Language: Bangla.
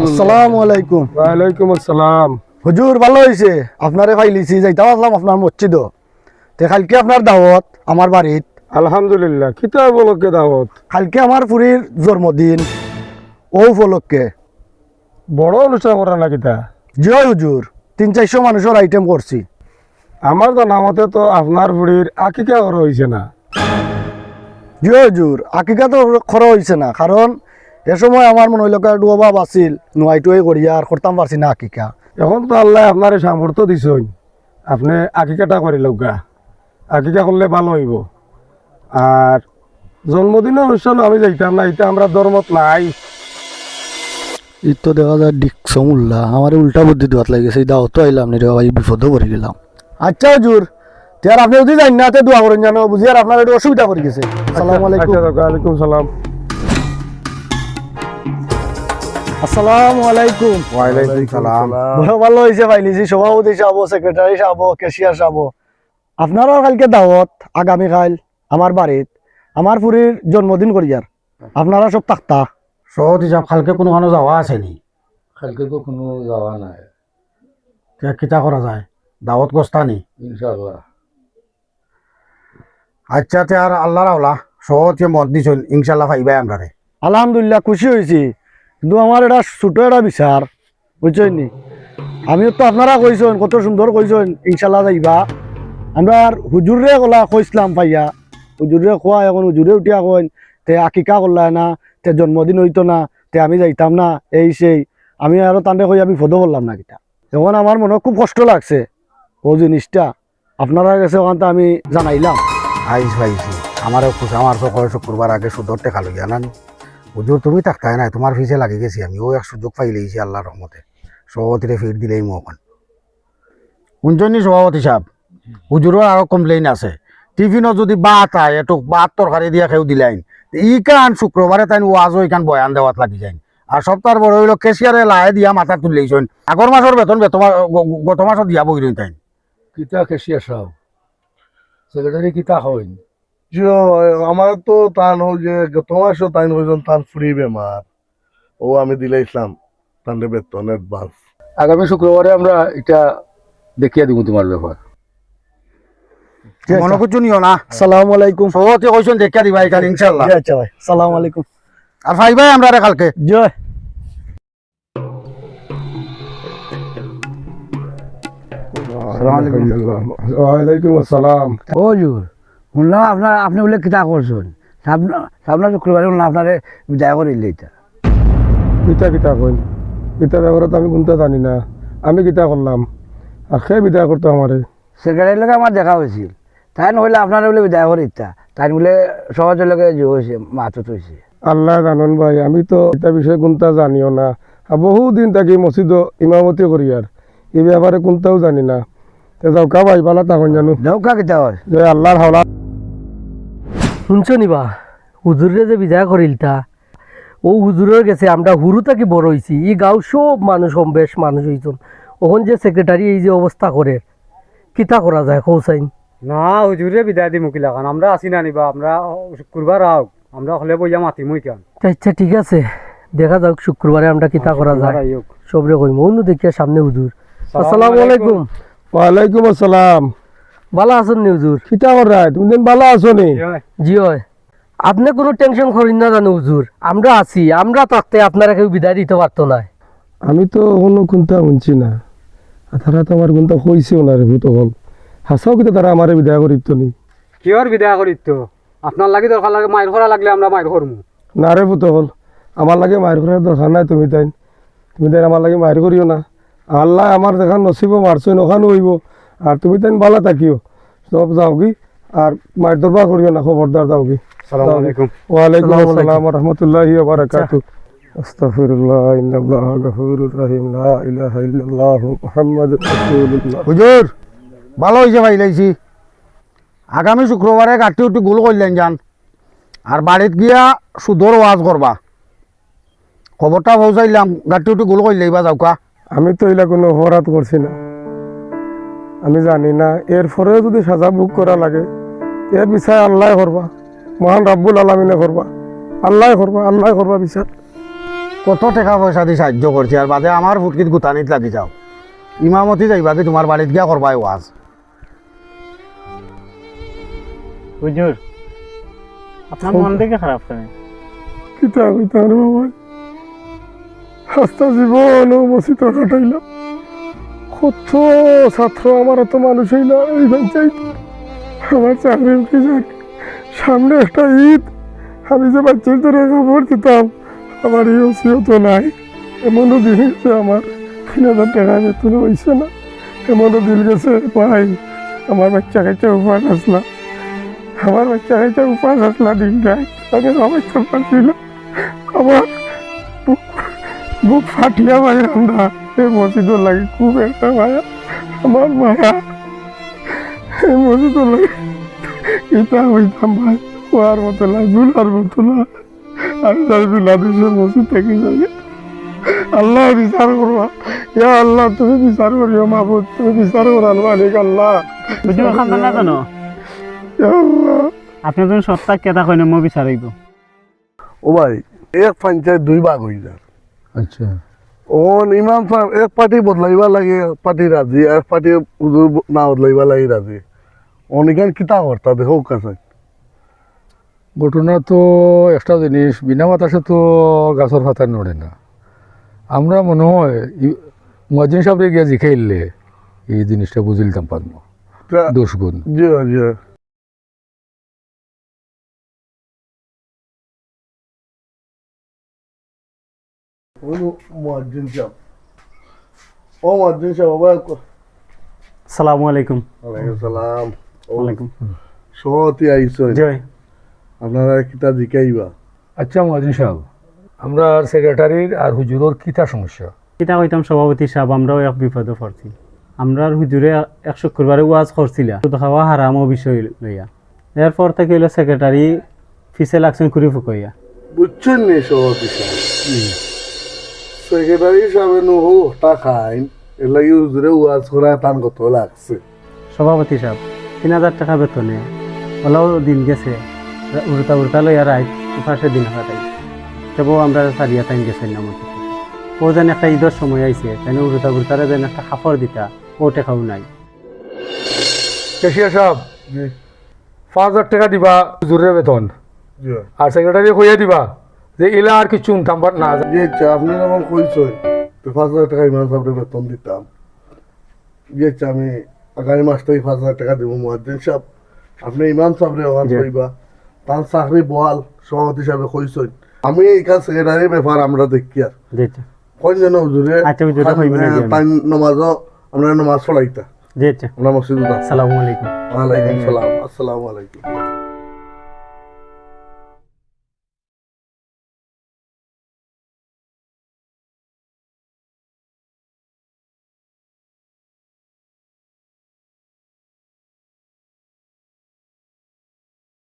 আসসালামু আলাইকুম। ওয়ালাইকুম আসসালাম। হুজুর ভালো হয়েছে, আপনারে ফাইলিছি যাইতে আসলাম আপনার মসজিদ। কালকে আপনার দাওয়াত আমার বাড়িত। আলহামদুলিল্লাহ। কিতা উপলক্ষে দাওয়াত? কালকে আমার পুরীর জন্মদিন, ও উপলক্ষে। বড় অনুষ্ঠান করা না কিতা? জয় হুজুর, 300-400 মানুষের আইটেম করছি। আমার জানা মতে তো আপনার বুড়ির আকিকা করা হয়েছে না। জয় হুজুর, আকিকা তো খরা হয়েছে না, কারণ এ সময় আমার মনে হইল একটু অভাব আছিল, নোয়াইটুয়াই করিয়া আর করতাম পারছি না আকিকা। এখন তো আল্লাহ আপনার সামর্থ্য দিছই, আপনি আকিকাটা করে লৌকা। আকিকা করলে ভালো হইব। আর জন্মদিনের অনুষ্ঠান আমি যাইতাম না, এটা আমরা ধর্মত নাই। এই তো দেখা যায় ডিকসম উল্লা, আমার উল্টা বুদ্ধি দেওয়াত লাগিয়েছে। এই দাওয়াত আইলাম নি রে ভাই, বিপদও পড়ে গেলাম। আচ্ছা হুজুর, তার আপনি যদি জানেন না দোয়া করেন, জানো বুঝি আর আপনার একটু অসুবিধা করে গেছে। আসসালামু আলাইকুম। ওয়ালাইকুম সালাম। আসসালামু আলাইকুম। ওয়ালাইকুম সালাম। বড় ভালো হয়েছে পাইলিছি, সভাপতি সাহেব, সেক্রেটারি সাহেব, ক্যাশিয়ার সাহেব, আপনারও কালকে দাওয়াত আগামীকাল আমার বাড়িত, আমার পুরীর জন্মদিন করিয়ার। আপনারা সব থাকতা। সভাপতি সাহেব, কালকে কোনো মানুষ যাওয়া আসেনি? কালকে তো কোনো যাওয়া নাই, কিতা করা যায়? দাওয়াত গস্তানি ইনশাল্লাহ। আচ্ছা তে আর আল্লাহর আওলা সভাপতি মত দিছেন, ইনশাল্লাহ পাইবাই আমরা রে। আলহামদুলিল্লাহ, খুশি হয়েছি। কিন্তু আমার এটা ছোট একটা বিচার, বুঝছেন নি? আমিও তো আপনারা কইছেন, কত সুন্দর কইছেন ইনশাল্লাহ যাইবা। আমরা হুজুরে গলা কইসলাম পাইয়া, হুজুরে খোয়া, এখন হুজুরে উঠিয়া কইন তে আকিকা করলা না, তে জন্মদিন হইতো না, তে আমি যাইতাম না, এই সেই। আমি আরো তান্ডে কই আমি ফদো বললাম না কিতা। এখন আমার মনে খুব কষ্ট লাগছে ও জিনিসটা, আপনারা কাছে ওখানটা আমি জানাইলাম। আইস পাইছি, আমারও খুশি। আমার তো কয় শুক্রবার আগে সুদর টেকা লইয়া না হুজুর, তুমি থাকতাই নাই, তোমার ফিসে লাগি গেছি আমি। ও এক সুযোগ পাই লইছি আল্লাহর রহমতে, সভাপতিরে ফির দিলেই মোহন। শুনছনি সভাপতি সাহেব, হুজুরের আরো কমপ্লেইন আছে। টিফিনও যদি ভাত আয়, একটু ভাত তরকারি দিয়া খেয়েও দিলাইন, ই কান শুক্রবারে তাই ওয়াজও ইকান বয়ান দেওয়াত লাগি যায়। আর সপ্তাহ বড় হইল কেশিয়ারে লাই দিয়া মাথা তুললেইছেন। আগর মাসের বেতন গত মাসও দিয়া বই রইন তাই। কিতা কেশিয়া সাহেব, সেক্রেটারি কিতা হইন? আমার তো তান হল যে গত মাসও তাই হইজন তান ফ্রি বেমার, ও আমি দিলাইছিলাম তানরে বেতন অ্যাডভান্স। আগামী শুক্রবারে আমরা এটা দেখিয়ে দিব তোমার ব্যাপার। মনে করছো নিও না। আসসালামু আলাইকুম। সভাপতি কইছেন দেখিয়া দিবা এখানে ইনশাল্লাহ। আচ্ছা ভাই, আসসালামু আলাইকুম। আর ভাই আমরা রে কালকে জয়। ওয়ালাইকুম আসসালাম। ও হুজুর, শুনলাম আপনি বলে কিতা করছেন, সামনে শুক্রবারে শুনলাম আপনারে বিদায় করিলে এটা। কিতা কিতা কইন? কিতা ব্যাপারে তো আমি কোনটা জানি না। আমি কিতা করলাম আর সে বিদায় করতো আমারে? সেক্রেটারির লগে আমার দেখা হয়েছিল, তাই নহলে আপনারা বলে বিদায় করি ইত্যা, তাই বলে সহজের লগে জো হয়েছে, মাতত হয়েছে। আল্লাহ জানন ভাই, আমি তো এটা বিষয়ে কোনটা জানিও না। আর বহুদিন থাকি মসজিদ ইমামতি করি, আর এই ব্যাপারে কোনটাও জানি না। যাও কা ভাই, পালা তখন জানো দেউকা কিতা হয়? যে আল্লাহর হাওলা। শুনছো নিবা, হুজুরে যে বিদায় করিলতা, ও হুজুরের গেছে আমরা হুরু থাকি বড় হয়েছি। ই গাঁও সব মানুষ বেশ মানুষ হইতন। ওখান যে সেক্রেটারি এই যে অবস্থা করে, কিতা করা যায় কৌসাইন? না হুজুরে বিদায় দি মুকিলা কারণ আমরা আসি না নিবা, আমরা শুক্রবার আও, আমরা হলে বইয়া মাতি মুই কেন। আচ্ছা ঠিক আছে, দেখা যাক শুক্রবারে আমরা কিতা করা যায়। সবরে কইম অন্য দেখিয়া সামনে হুজুর। আসসালামু আলাইকুম। ওয়ালাইকুম আসসালাম। ভালো আছেন নি হুজুর? কিতা করা? তুমি দিন ভালো আছো নি? জি হয়। আপনি কোনো টেনশন করেন না জানো হুজুর, আমরা আছি। আমরা থাকতে আপনারা কেউ বিদায় দিতে পারতো না। আমি তো কোনো কোনটা শুনছি না, তারা তো আমার কোনটা কইছেও না রে ভূত হল। হাসাও কিন্তু তারা আমার বিদায় করিত নি। কিহর বিদায় করিত তো? আপনার লাগি দরকার লাগে মায়ের করা লাগলে আমরা মায়ের করমু না রে ভূত হল, আমার লাগে মায়ের করার দরকার নাই। তুমি তাই আমার লাগে মায়ের করিও না। আল্লাহ আমার দেখান নসিব মারছই ওখানে হইব। আর তুমি তাই ভালো থাকিও, সব যাও কি। আর মায়ের দরবার করিও না, খবরদার যাও কি। আসসালামু আলাইকুম। ওয়ালাইকুম আসসালাম ওয়া রাহমাতুল্লাহি ওয়া বারাকাতুহু। আস্তাগফিরুল্লাহ, ইন্নাল্লাহা গফুরুর রহিম, লা ইলাহা ইল্লাল্লাহ মুহাম্মাদুর রাসূলুল্লাহ। হুজুর ভালো হয়েছে ভাই লাইছি। আগামী শুক্রবারে গাঠি উঠি গোল করলেন যান, আর বাড়িত গিয়া সুদর ওয়াজ করবা। খবরটা পৌঁছাইলাম, গাঠি উঠি গোল করলে বা যাওকা। আমি তো এগুলা কোনো অপরাধ করছি না, আমি জানি না। এরপরেও যদি সাজা বুক করা লাগে, এর বিচার আল্লাহ করবা, মহান রাব্বুল আলামিনে করবা, আল্লাহ করবা বিচার। কত টাকা পয়সা দিয়ে সাহায্য করছি আর বাদে আমার ফুটকিত গুতানিত লাগি যাও ইমামতি যাইবা কি তোমার বাড়িত গিয়া করবাই ওয়াজ হুজুর আপনার মন দেখে খারাপ কেন? কিতা কইতা রে বাবা হাস্তা জীবন ও মসজিদ কাটাইলাম কত ছাত্র আমার এত মানুষ হইল এই পঞ্চায়েত আমার চাকরি উঠে যাক সামনে একটা ঈদ আমি যে বাচ্চাদের খবর দিতাম আমার এই অসিয়ত নাই এমনও দিন গেছে আমার ৩,০০০ টাকা বেতন হয়েছে না এমনও দিন গেছে ভাই আমার বাচ্চা কাচ্চা উপাস আসলা আমার বাচ্চা কাচ্চা উপাস আসলা দিন যায় আমি বাচ্চা পারছিল আমার বুক ফাটিয়া ভাই আমরা এই মসজিদর লাগে খুব একটা মায়া আমার মায়া এই মসজিদর লাগে এটা হইতাম ভাই হওয়ার মতো না জুলার মতো না আমি তার জুলা দেশের মসজিদ থেকে যাই আল্লাহ বিচার করবা ইয়া আল্লাহ তুমি বিচার করিও মাহবুদ তুমি বিচার করার মালিক আল্লাহ হুজুর খান্দা না কেন? ইয়া আল্লাহ আপনি যখন সত্তা কেতা কইন মই বিচারিব। ও ভাই এক পঞ্চায়েত দুই ভাগ হয়ে যায় আচ্ছা ওন ইমাম সাহেব এক পার্টি বদলাইবা লাগে এক পার্টি রাজি এক পার্টি হুজুর না বদলাইবা লাগে রাজি অনেকান কিতা করতা দেখো কাছে ঘটনা তো একটা জিনিস বিনা বাতাসে তো গাছের পাতা নড়ে না। আমরা মনে হয় মুয়াজ্জিন সাহেবরে গিয়া জিখাইলে এই জিনিসটা বুঝিলতাম পারবো দোষ গুণ। জি জি মুয়াজ্জিন সাহেব ও মুয়াজ্জিন সাহেব বাবা আসসালামু আলাইকুম। ওয়ালাইকুম সালাম ওয়ালাইকুম সহতি আইসো জয়। আপনারা কিতা জিকাইবা আচ্ছা মুয়াজ্জিন সাহেব আমরা সেক্রেটারির আর হুজুরের কিতা সমস্যা? কিতা কইতাম সভাপতি সাহেব, আমরাও এক বিপদে পড়ছি। আমরা হুজুরে এক শুক্রবারে ওয়াজ করছিলাম সুদ খাওয়া হারাম বিষয় লইয়া, এরপর থেকে হইলো সেক্রেটারি ফিসে লাগছেন খুঁড়ি ফুকইয়া। বুঝছেন নি সভাপতি সাহেব সেক্রেটারি সাহেব নো টাকা আইন এর লাগি হুজুরে ওয়াজ করা টান কত লাগছে সভাপতি সাহেব ৩,০০০ টাকা বেতনে ওলাও দিন গেছে উড়তা উড়তা লইয়া রাইত ফার্স্টের দিন হারাই তবুও আমরা সারিয়া টাইম গেছেন না আমার থেকে। ও যেন একটা ঈদের সময় আইছে তাই উড়তা উড়তারে যেন একটা খাফর দিতা ও টেকাও নাই। কেশিয়া সাহেব জি ৫,০০০ টাকা দিবা হুজুরের বেতন জি আর সেক্রেটারি কইয়া দিবা যে ইলা আর কিছু উনতাম না। জি আচ্ছা আপনি যখন কইছেন তো ৫,০০০ টাকা ইমাম সাহেবের বেতন দিতাম। জি আচ্ছা আমি আগামী মাস থেকে ৫,০০০ টাকা দেবো মুয়াজ্জিন সাহেব। আপনি ইমাম সাহেবরে ওয়াজ জি। কইবা তার চাকরি বহাল সভাপতি সাহেবে কইছেন আমি এইখান সেক্রেটারির ব্যাপার আমরা দেখি আর যেটা কোন যেন হুজুরে আচ্ছা, হুজুরে কইবেন না যে তাই নমাজও আমরা নমাজ পড়াইতা যেটা আমরা মসজিদে আসসালামু আলাইকুম। ওয়ালাইকুম সালাম আসসালামু আলাইকুম।